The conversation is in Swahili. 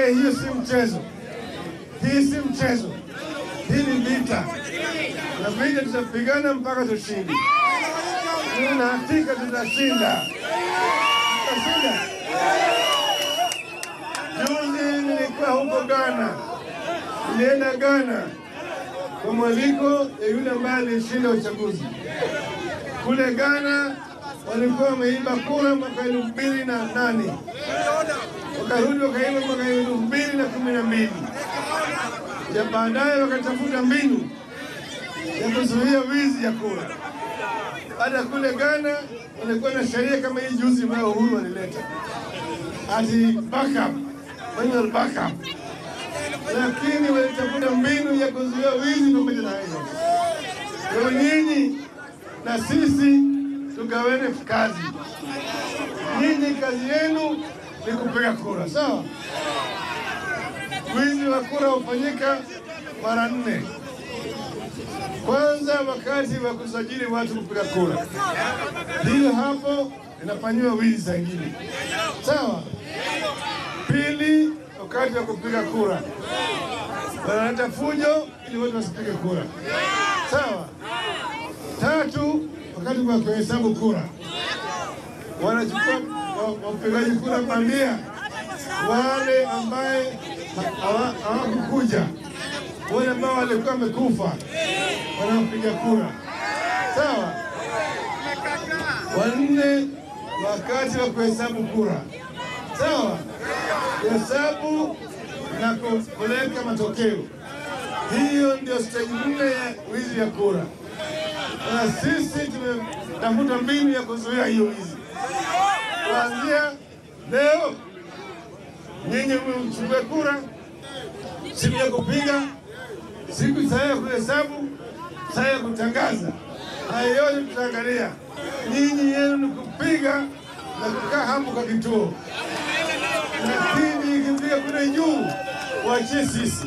Manake hiyo si mchezo. Hii si mchezo. Hii ni vita. Na vita tutapigana mpaka tushinde. Nina hakika tutashinda. Tutashinda. Juzi nilikuwa huko Ghana. Nilienda Ghana kwa mwaliko ya yule ambaye alishinda uchaguzi. Kule Ghana walikuwa wameiba kura mwaka 2008. Wakarudi wakaiba mwaka 2012. Ya baadaye wakatafuta mbinu ya kuzuia wizi ya kura. Hata kule Ghana walikuwa na sheria kama hii juzi ambayo Uhuru alileta. Ati backup, manual backup. Lakini walitafuta mbinu ya kuzuia wizi pamoja na hiyo. Kwa nyinyi na sisi tugawane kazi. Nyinyi kazi yenu ni kupiga kura, sawa? Wizi wa kura hufanyika mara 4. Kwanza wakati wa kusajili watu kupiga kura. Hiyo hapo inafanywa wizi zingine. Sawa? Pili, wakati wa kupiga kura. Wanaleta fujo ili watu wasipige kura. Sawa? Tatu, wakati wa kuhesabu kura. Wanachukua wapigaji kura bandia wale ambaye hawakukuja, wale ambao walikuwa wamekufa wanapiga kura. Sawa? Wanne, wakati wa kuhesabu kura. Sawa? Kuhesabu na kupeleka matokeo. Hiyo ndio stage 4 ya wizi ya kura. Na sisi tumetafuta mbinu ya kuzuia hiyo wizi. Kuanzia leo, nyinyi mchukue kura, siku ya kupiga, siku saa ya kuhesabu, saa ya kutangaza. Hayo yote tutaangalia. Nyinyi yenu ni kupiga na kukaa hapo kwa kituo. Lakini ikipiga kule juu, waachie sisi.